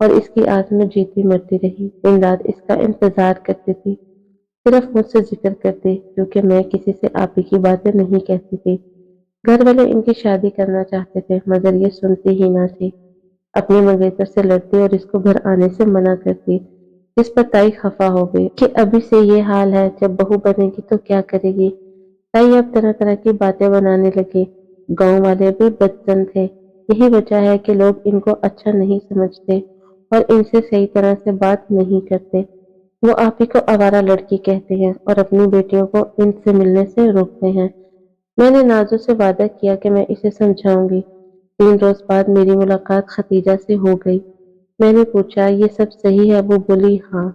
اور اس کی آس میں جیتی مرتی رہی، دن رات اس کا انتظار کرتی تھی، صرف مجھ سے ذکر کرتی کیونکہ میں کسی سے آپی کی باتیں نہیں کہتی تھی۔ گھر والے ان کی شادی کرنا چاہتے تھے مگر یہ سنتی ہی نہ تھی، اپنے منگیتر سے لڑتی اور اس کو گھر آنے سے منع کرتی، جس پر تائی خفا ہو گئی کہ ابھی سے یہ حال ہے، جب بہو بنے گی تو کیا کرے گی۔ تائی اب طرح طرح کی باتیں بنانے لگی، گاؤں والے بھی بدزن تھے، یہی وجہ ہے کہ لوگ ان کو اچھا نہیں سمجھتے اور ان سے صحیح طرح سے بات نہیں کرتے۔ وہ آپ ہی کو آوارہ لڑکی کہتے ہیں اور اپنی بیٹیوں کو ان سے ملنے سے روکتے ہیں۔ میں نے نازو سے وعدہ کیا کہ میں اسے سمجھاؤں گی۔ 3 روز بعد میری ملاقات ختیجہ سے ہو گئی۔ میں نے پوچھا یہ سب صحیح ہے؟ وہ بولی ہاں،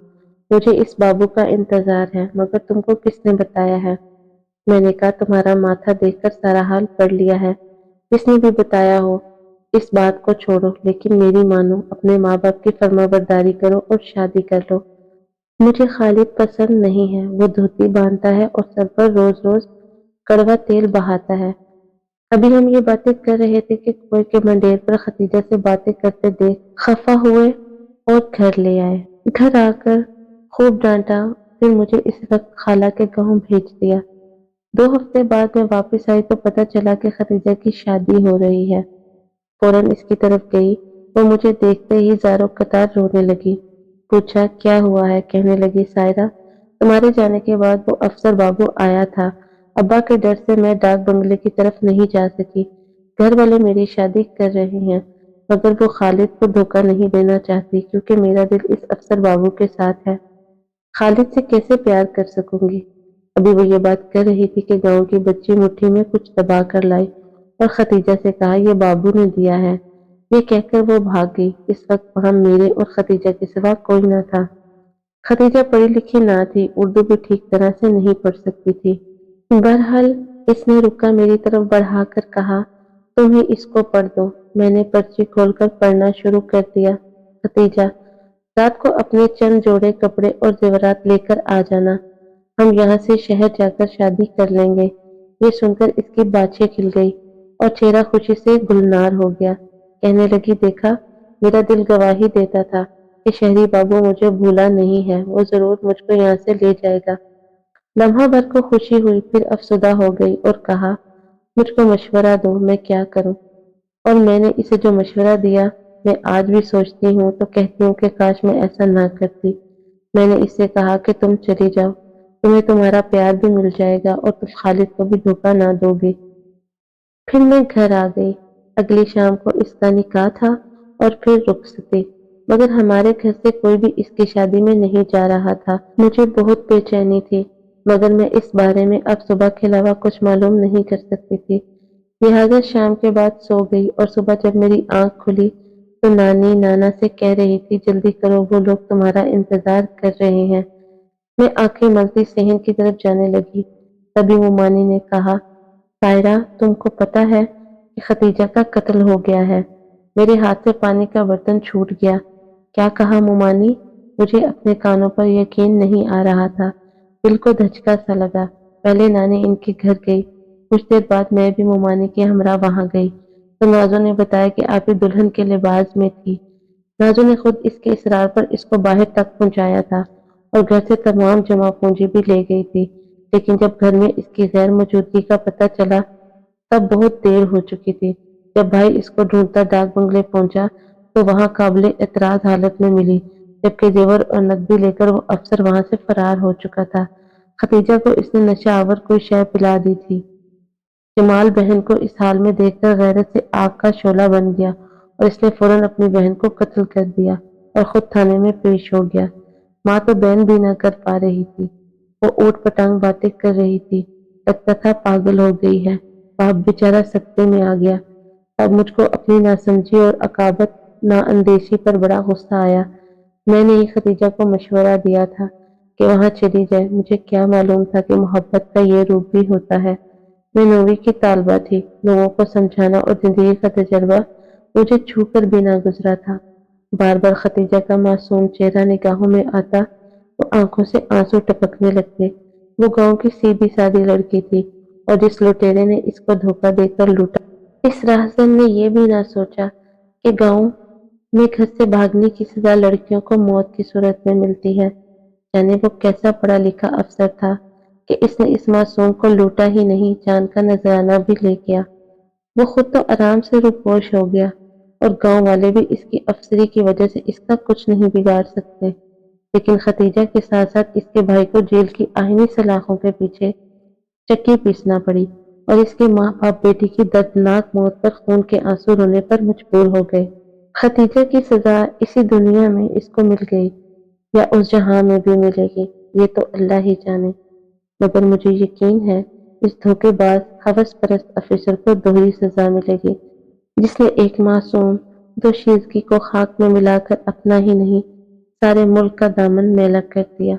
مجھے اس بابو کا انتظار ہے، مگر تم کو کس نے بتایا ہے؟ میں نے کہا تمہارا ماتھا دیکھ کر سارا حال پڑھ لیا ہے، جس نے بھی بتایا ہو۔ اس بات کو چھوڑو لیکن میری مانو، اپنے ماں باپ کی فرمانبرداری کرو اور شادی کر لو۔ مجھے خالد پسند نہیں ہے، وہ دھوتی باندھتا ہے اور سر پر روز روز کڑوا تیل بہاتا ہے۔ ابھی ہم یہ باتیں کر رہے تھے کہ کنویں کے منڈیر پر ختیجہ سے باتیں کرتے دیکھ خفا ہوئے اور گھر لے آئے۔ گھر آ کر خوب ڈانٹا، پھر مجھے اس وقت خالہ کے گاؤں بھیج دیا۔ 2 ہفتے بعد میں واپس آئی تو پتہ چلا کہ ختیجہ کی شادی ہو رہی ہے۔ فوراً اس کی طرف گئی، وہ مجھے دیکھتے ہی زاروں قطار رونے لگی۔ پوچھا کیا ہوا ہے؟ کہنے لگی سائرہ، تمہارے جانے کے بعد وہ افسر بابو آیا تھا، ابا کے ڈر سے میں ڈاک بنگلے کی طرف نہیں جا سکی۔ گھر والے میری شادی کر رہے ہیں مگر وہ خالد کو دھوکہ نہیں دینا چاہتی کیونکہ میرا دل اس افسر بابو کے ساتھ ہے۔ خالد سے کیسے پیار کر سکوں گی؟ ابھی وہ یہ بات کر رہی تھی کہ گاؤں کی بچی مٹھی میں کچھ دبا کر لائی اور ختیجہ سے کہا یہ بابو نے دیا ہے۔ یہ کہہ کر وہ بھاگ گئی۔ اس وقت وہاں میرے اور ختیجہ کے سوا کوئی نہ تھا۔ ختیجہ پڑھی لکھی نہ تھی، اردو بھی ٹھیک طرح سے نہیں پڑھ سکتی تھی۔ بہرحال اس نے رکا میری طرف بڑھا کر کہا تم ہی اس کو پڑھ دو۔ میں نے پرچی کھول کر پڑھنا شروع کر دیا۔ ختیجہ، رات کو اپنے چند جوڑے کپڑے اور زیورات لے کر آ جانا، ہم یہاں سے شہر جا کر شادی کر لیں گے۔ یہ سن کر اس کی بانچیں کھل گئی اور چہرہ خوشی سے گلنار ہو گیا۔ کہنے لگی دیکھا، میرا دل گواہی دیتا تھا کہ شہری بابو مجھے بھولا نہیں ہے، وہ ضرور مجھ کو یہاں سے لے جائے گا۔ لمحہ بھر کو خوشی ہوئی، پھر افسردہ ہو گئی اور کہا مجھ کو مشورہ دو، میں کیا کروں؟ اور میں نے اسے جو مشورہ دیا میں آج بھی سوچتی ہوں تو کہتی ہوں کہ کاش میں ایسا نہ کرتی۔ میں نے اس سے کہا کہ تم چلی جاؤ، تمہیں تمہارا پیار بھی مل جائے گا اور تم خالد کو بھی دھوکہ نہ دو گی۔ پھر میں گھر آ گئی۔ اگلی شام کو اس کا نکاح تھا اور پھر رخصتی، مگر ہمارے گھر سے کوئی بھی اس کی شادی میں نہیں جا رہا تھا۔ مجھے بہت بے چینی تھی مگر میں اس بارے میں اب صبح کے علاوہ کچھ معلوم نہیں کر سکتی تھی، لہذا شام کے بعد سو گئی اور صبح جب میری آنکھ کھلی تو نانی نانا سے کہہ رہی تھی جلدی کرو، وہ لوگ تمہارا انتظار کر رہے ہیں۔ میں آنکھیں ملتی صحن کی طرف جانے لگی، تبھی مومانی نے کہا سائرہ تم کو پتہ ہے کہ ختیجہ کا قتل ہو گیا ہے؟ میرے ہاتھ سے پانی کا برتن چھوٹ گیا۔ کیا کہا مومانی؟ مجھے اپنے کانوں پر یقین نہیں آ رہا تھا، دل کو دھچکا سا لگا۔ پہلے نانی ان کے گھر گئی، کچھ دیر بعد میں بھی مومانی کے ہمراہ وہاں گئی تو نازو نے بتایا کہ آپ ہی دلہن کے لباس میں تھی۔ نازو نے خود اس کے اصرار پر اس کو باہر تک پہنچایا تھا اور گھر سے تمام جمع پونجی بھی لے گئی تھی، لیکن جب گھر میں اس کی غیر موجودگی کا پتہ چلا تب بہت دیر ہو چکی تھی۔ جب بھائی اس کو ڈھونڈتا ڈاک بنگلے پہنچا تو وہاں قابل اعتراض حالت میں ملی، جبکہ زیور اور نقدی لے کر وہ افسر وہاں سے فرار ہو چکا تھا۔ ختیجہ کو اس نے نشہ آور کوئی شے پلا دی تھی۔ جمال بہن کو اس حال میں دیکھ کر غیرت سے آگ کا شعلہ بن گیا اور اس نے فوراً اپنی بہن کو قتل کر دیا اور خود تھانے میں پیش ہو گیا۔ ماں تو بہن بھی نہ کر پا رہی تھی، وہ اوٹ پٹانگ باتیں کر رہی تھی، لگتا تھا پاگل ہو گئی ہے۔ باپ بیچارہ سکتے میں آ گیا۔ اب مجھ کو اپنی ناسمجھی اور عقابت نا اندیشی پر بڑا غصہ آیا۔ میں نے ہی ختیجہ کو مشورہ دیا تھا کہ وہاں چلی جائے، مجھے کیا معلوم تھا کہ محبت کا یہ روپ بھی ہوتا ہے۔ میں 9ویں کی طالبہ تھی، لوگوں کو سمجھانا اور زندگی کا تجربہ مجھے چھو کر بھی نہ گزرا تھا۔ بار بار ختیجہ کا معصوم چہرہ نگاہوں میں آتا تو آنکھوں سے آنسو ٹپکنے لگتے۔ وہ گاؤں کی سیدھی سادی لڑکی تھی اور جس لٹیرے نے اس کو دھوکہ دے کر لوٹا، اس راہزن نے یہ بھی نہ سوچا کہ گاؤں میں گھر سے بھاگنے کی سزا لڑکیوں کو موت کی صورت میں ملتی ہے۔ جانے وہ کیسا پڑھا لکھا افسر تھا کہ اس نے اس معصوم کو لوٹا ہی نہیں، جان کا نذرانہ بھی لے گیا۔ وہ خود تو آرام سے روپوش ہو گیا اور گاؤں والے بھی اس کی افسری کی وجہ سے اس کا کچھ نہیں بگاڑ سکتے، لیکن ختیجہ کے ساتھ ساتھ اس کے بھائی کو جیل کی آئینی سلاخوں کے پیچھے چکی پیسنا پڑی اور اس کے ماں باپ بیٹی کی دردناک موت پر خون کے آنسو رونے پر مجبور ہو گئے۔ ختیجہ کی سزا اسی دنیا میں اس کو مل گئی یا اس جہاں میں بھی ملے گی، یہ تو اللہ ہی جانے، مگر مجھے یقین ہے اس دھوکے باز ہوس پرست افسر کو دوہری سزا ملے گی، جس نے ایک معصوم دوشیزگی کو خاک میں ملا کر اپنا ہی نہیں سارے ملک کا دامن میلا کر دیا۔